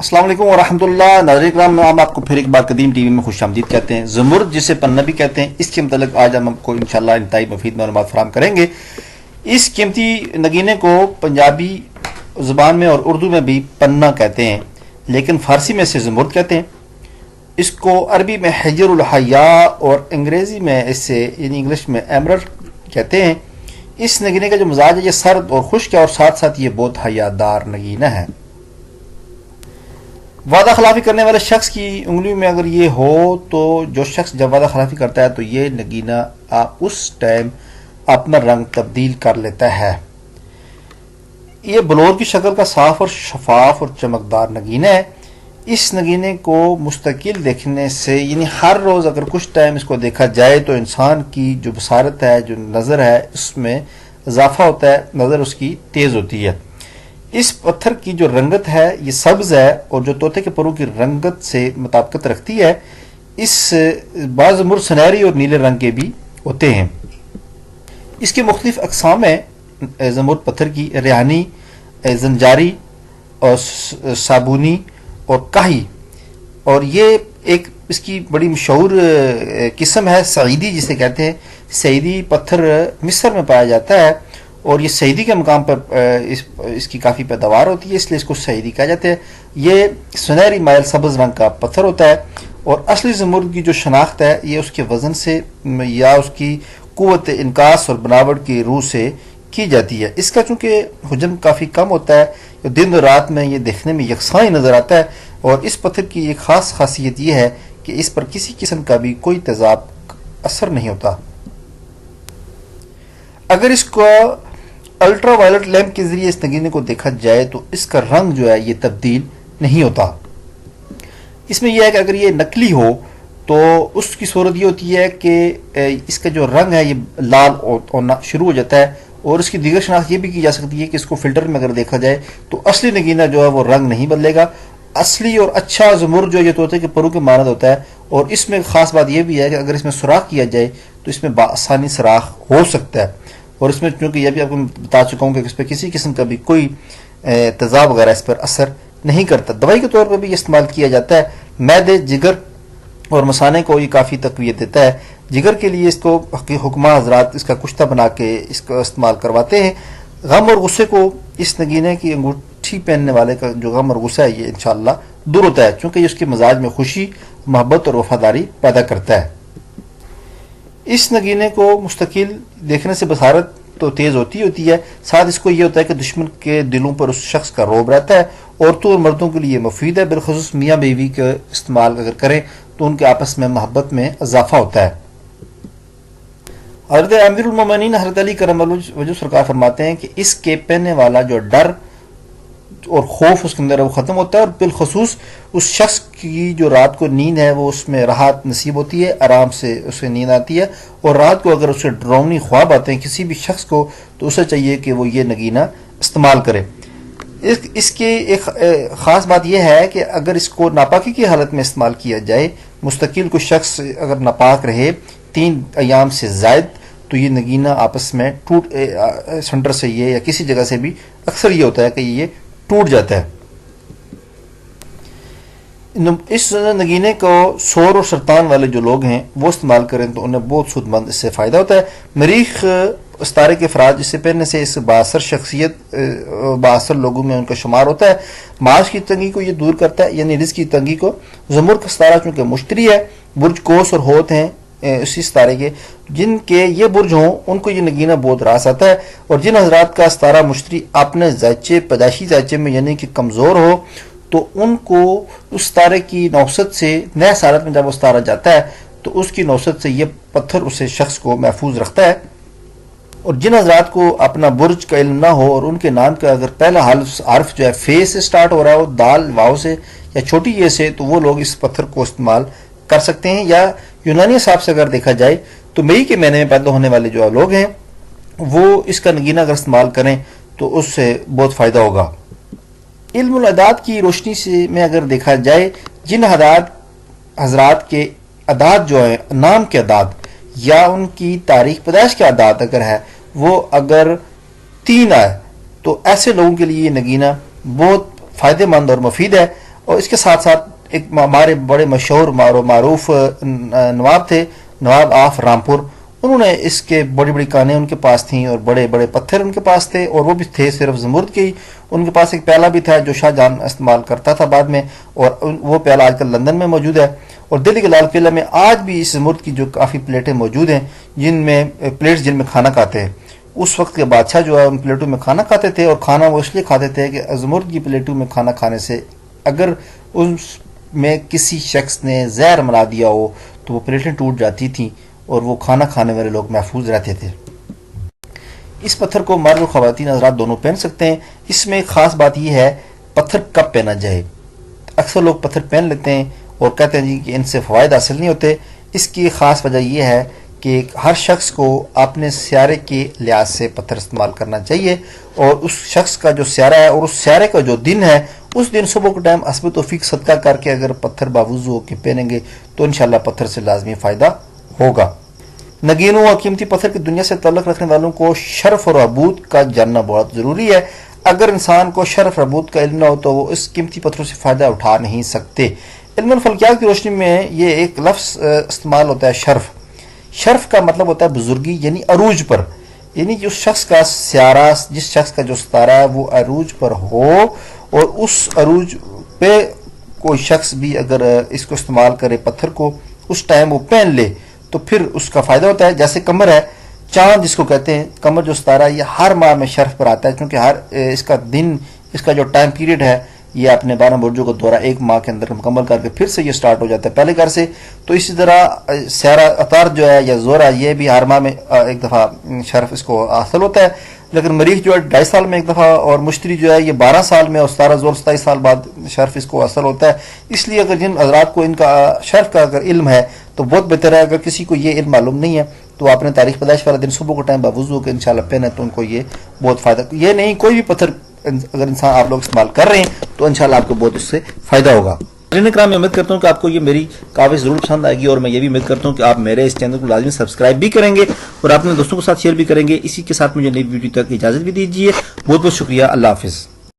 السلام علیکم ورحمۃ اللہ ناظرین کرام، ہم آپ کو پھر ایک بار قدیم ٹی وی میں خوش آمدید کہتے ہیں۔ زمرد جسے پنہ بھی کہتے ہیں، اس کے متعلق آج ہم آپ کو انشاءاللہ انتہائی مفید معلومات فراہم کریں گے۔ اس قیمتی نگینے کو پنجابی زبان میں اور اردو میں بھی پنہ کہتے ہیں، لیکن فارسی میں اسے زمرد کہتے ہیں۔ اس کو عربی میں حجر الحیا اور انگریزی میں اسے یعنی انگلش میں ایمرلڈ کہتے ہیں۔ اس نگینے کا جو مزاج ہے یہ سرد اور خشک ہے، اور ساتھ ساتھ یہ بہت حیادار نگینہ ہے۔ وعدہ خلافی کرنے والے شخص کی انگلیوں میں اگر یہ ہو تو جو شخص جب وعدہ خلافی کرتا ہے تو یہ نگینہ اس ٹائم اپنا رنگ تبدیل کر لیتا ہے۔ یہ بلور کی شکل کا صاف اور شفاف اور چمکدار نگینہ ہے۔ اس نگینے کو مستقل دیکھنے سے یعنی ہر روز اگر کچھ ٹائم اس کو دیکھا جائے تو انسان کی جو بصارت ہے، جو نظر ہے، اس میں اضافہ ہوتا ہے، نظر اس کی تیز ہوتی ہے۔ اس پتھر کی جو رنگت ہے یہ سبز ہے، اور جو طوطے کے پروں کی رنگت سے مطابقت رکھتی ہے۔ اس بعض زمرد سنہری اور نیلے رنگ کے بھی ہوتے ہیں۔ اس کے مختلف اقسام ہیں زمرد پتھر کی: ریحانی، زنجاری اور صابونی اور کاہی، اور یہ ایک اس کی بڑی مشہور قسم ہے سعیدی جسے کہتے ہیں۔ سعیدی پتھر مصر میں پایا جاتا ہے، اور یہ سعیدی کے مقام پر اس کی کافی پیداوار ہوتی ہے، اس لیے اس کو سعیدی کہا جاتا ہے۔ یہ سنہری مائل سبز رنگ کا پتھر ہوتا ہے، اور اصلی زمرد کی جو شناخت ہے یہ اس کے وزن سے یا اس کی قوت انعکاس اور بناوٹ کی روح سے کی جاتی ہے۔ اس کا چونکہ حجم کافی کم ہوتا ہے، دن اور رات میں یہ دیکھنے میں یکساں ہی نظر آتا ہے، اور اس پتھر کی ایک خاص خاصیت یہ ہے کہ اس پر کسی قسم کا بھی کوئی تیزاب اثر نہیں ہوتا۔ اگر اس کو الٹرا وائلٹ لیمپ کے ذریعے اس نگینے کو دیکھا جائے تو اس کا رنگ جو ہے یہ تبدیل نہیں ہوتا۔ اس میں یہ ہے کہ اگر یہ نقلی ہو تو اس کی صورت یہ ہوتی ہے کہ اس کا جو رنگ ہے یہ لال ہونا شروع ہو جاتا ہے، اور اس کی دیگر شناخت یہ بھی کی جا سکتی ہے کہ اس کو فلٹر میں اگر دیکھا جائے تو اصلی نگینہ جو ہے وہ رنگ نہیں بدلے گا۔ اصلی اور اچھا زمرد جو ہے یہ طوطے کے پروں کے مانند ہوتا ہے، اور اس میں خاص بات یہ بھی ہے کہ اگر اس میں سوراخ کیا جائے تو اس میں بآسانی سوراخ ہو سکتا ہے، اور اس میں چونکہ یہ بھی آپ کو بتا چکا ہوں کہ اس پہ کسی قسم کا بھی کوئی تیزاب وغیرہ اس پر اثر نہیں کرتا۔ دوائی کے طور پر بھی یہ استعمال کیا جاتا ہے۔ معدے، جگر اور مثانے کو یہ کافی تقویت دیتا ہے۔ جگر کے لیے اس کو حکمہ حضرات اس کا کشتہ بنا کے اس کا استعمال کرواتے ہیں۔ غم اور غصے کو اس نگینے کی انگوٹھی پہننے والے کا جو غم اور غصہ ہے یہ انشاءاللہ دور ہوتا ہے، چونکہ یہ اس کے مزاج میں خوشی، محبت اور وفاداری پیدا کرتا ہے۔ اس نگینے کو مستقل دیکھنے سے بصارت تو تیز ہوتی ہے، ساتھ اس کو یہ ہوتا ہے کہ دشمن کے دلوں پر اس شخص کا رعب رہتا ہے۔ عورتوں اور مردوں کے لیے مفید ہے، بالخصوص میاں بیوی کا استعمال اگر کریں تو ان کے آپس میں محبت میں اضافہ ہوتا ہے۔ حضرت امیر المومنین حضرت علی کرم اللہ وجہ سرکار فرماتے ہیں کہ اس کے پہننے والا جو ڈر اور خوف اس کے اندر وہ ختم ہوتا ہے، اور بالخصوص اس شخص کی جو رات کو نیند ہے وہ اس میں راحت نصیب ہوتی ہے، آرام سے اسے نیند آتی ہے۔ اور رات کو اگر اسے ڈراؤنی خواب آتے ہیں کسی بھی شخص کو تو اسے چاہیے کہ وہ یہ نگینہ استعمال کرے۔ اس کی ایک خاص بات یہ ہے کہ اگر اس کو ناپاکی کی حالت میں استعمال کیا جائے، مستقل کوئی شخص اگر ناپاک رہے 3 ایام سے زائد، تو یہ نگینہ آپس میں سنٹر سے یہ یا کسی جگہ سے بھی اکثر یہ ہوتا ہے کہ یہ ٹوٹ جاتا ہے۔ اس نگینے کو سور اور سرطان والے جو لوگ ہیں وہ استعمال کریں تو انہیں بہت سود مند اس سے فائدہ ہوتا ہے۔ مریخ ستارے کے افراد جسے پہننے سے اس بااثر شخصیت بااثر لوگوں میں ان کا شمار ہوتا ہے۔ معاش کی تنگی کو یہ دور کرتا ہے، یعنی رزق کی تنگی کو۔ زمرد کا ستارہ چونکہ مشتری ہے، برج کوس اور ہوت ہیں اسی ستارے کے، جن کے یہ برج ہوں ان کو یہ نگینہ بہت راس آتا ہے، اور جن حضرات کا ستارہ مشتری اپنے ذائچے پیدائشی ذائچے میں یعنی کہ کمزور ہو تو ان کو اس ستارے کی نوست سے نئے حالت میں جب وہ ستارہ جاتا ہے تو اس کی نوست سے یہ پتھر اسے شخص کو محفوظ رکھتا ہے۔ اور جن حضرات کو اپنا برج کا علم نہ ہو اور ان کے نام کا اگر پہلا حرف جو ہے فے سے سٹارٹ ہو رہا ہے، وہ دال واو سے یا چھوٹی یہ سے، تو وہ لوگ اس پتھر کو استعمال کر سکتے ہیں۔ یا یونانی حساب سے اگر دیکھا جائے تو مئی کے مہینے میں پیدا ہونے والے جو لوگ ہیں وہ اس کا نگینہ اگر استعمال کریں تو اس سے بہت فائدہ ہوگا۔ علم الاعداد کی روشنی سے میں اگر دیکھا جائے، جن حضرات کے اعداد جو ہیں نام کے اعداد یا ان کی تاریخ پیدائش کے اعداد اگر ہے وہ اگر 3 آئے تو ایسے لوگوں کے لیے یہ نگینہ بہت فائدہ مند اور مفید ہے۔ اور اس کے ساتھ ساتھ ایک ہمارے بڑے مشہور معروف نواب تھے، نواب آف رامپور، انہوں نے اس کے بڑی بڑی کانیں ان کے پاس تھیں اور بڑے بڑے پتھر ان کے پاس تھے، اور وہ بھی تھے صرف زمرد کے ہی۔ ان کے پاس ایک پیالہ بھی تھا جو شاہ جہاں استعمال کرتا تھا بعد میں، اور وہ پیالہ آج کل لندن میں موجود ہے۔ اور دہلی کے لال قلعہ میں آج بھی اس زمرد کی جو کافی پلیٹیں موجود ہیں، جن میں کھانا کھاتے ہیں۔ اس وقت کے بادشاہ جو ہے ان پلیٹوں میں کھانا کھاتے تھے، اور کھانا وہ اس لیے کھاتے تھے کہ زمرد کی پلیٹوں میں کھانا کھانے سے اگر اس میں کسی شخص نے زہر ملا دیا ہو تو وہ پلیٹیں ٹوٹ جاتی تھیں اور وہ کھانا کھانے والے لوگ محفوظ رہتے تھے۔ اس پتھر کو مرد و خواتین حضرات دونوں پہن سکتے ہیں۔ اس میں ایک خاص بات یہ ہے پتھر کب پہنا جائے۔ اکثر لوگ پتھر پہن لیتے ہیں اور کہتے ہیں جی کہ ان سے فوائد حاصل نہیں ہوتے۔ اس کی خاص وجہ یہ ہے کہ ہر شخص کو اپنے سیارے کے لحاظ سے پتھر استعمال کرنا چاہیے، اور اس شخص کا جو سیارہ ہے اور اس سیارے کا جو دن ہے، اس دن صبح کے ٹائم حسب توفیق صدقہ کر کے اگر پتھر باوضو ہو کے پہنیں گے تو انشاءاللہ پتھر سے لازمی فائدہ ہوگا۔ نگینوں اور قیمتی پتھر کی دنیا سے تعلق رکھنے والوں کو شرف اور عبود کا جاننا بہت ضروری ہے۔ اگر انسان کو شرف اور عبود کا علم نہ ہو تو وہ اس قیمتی پتھروں سے فائدہ اٹھا نہیں سکتے۔ علم الفلکیات کی روشنی میں یہ ایک لفظ استعمال ہوتا ہے شرف۔ شرف کا مطلب ہوتا ہے بزرگی، یعنی عروج پر، یعنی جس شخص کا سیارہ، جس شخص کا جو ستارہ ہے وہ عروج پر ہو، اور اس عروج پہ کوئی شخص بھی اگر اس کو استعمال کرے پتھر کو، اس ٹائم وہ پہن لے تو پھر اس کا فائدہ ہوتا ہے۔ جیسے قمر ہے، چاند جس کو کہتے ہیں، قمر جو ستارہ یہ ہر ماہ میں شرف پر آتا ہے، کیونکہ ہر اس کا دن، اس کا جو ٹائم پیریڈ ہے یہ اپنے 12 برجوں کا دورہ ایک ماہ کے اندر مکمل کر کے پھر سے یہ سٹارٹ ہو جاتا ہے پہلے گھر سے۔ تو اسی طرح سیارہ عطارد جو ہے یا زہرہ، یہ بھی ہر ماہ میں ایک دفعہ شرف اس کو حاصل ہوتا ہے، لیکن مریخ جو ہے 2.5 سال میں ایک دفعہ، اور مشتری جو ہے یہ 12 سال میں، اور ستارہ زور 27 سال بعد شرف اس کو حاصل ہوتا ہے۔ اس لیے اگر جن حضرات کو ان کا شرف کا اگر علم ہے تو بہت بہتر ہے۔ اگر کسی کو یہ علم معلوم نہیں ہے تو آپ نے تاریخ پیدائش والا دن صبح کے ٹائم باوضو کے انشاءاللہ پہنے تو ان کو یہ بہت فائدہ، یہ نہیں کوئی بھی پتھر اگر انسان آپ لوگ استعمال کر رہے ہیں تو انشاءاللہ آپ کو بہت اس سے فائدہ ہوگا۔ ناظرین کرام، میں امید کرتا ہوں کہ آپ کو یہ میری کاوش ضرور پسند آئے گی، اور میں یہ بھی امید کرتا ہوں کہ آپ میرے اس چینل کو لازمی سبسکرائب بھی کریں گے اور اپنے دوستوں کے ساتھ شیئر بھی کریں گے۔ اسی کے ساتھ مجھے نئی ویڈیو تک اجازت بھی دیجیے۔ بہت بہت شکریہ، اللہ حافظ۔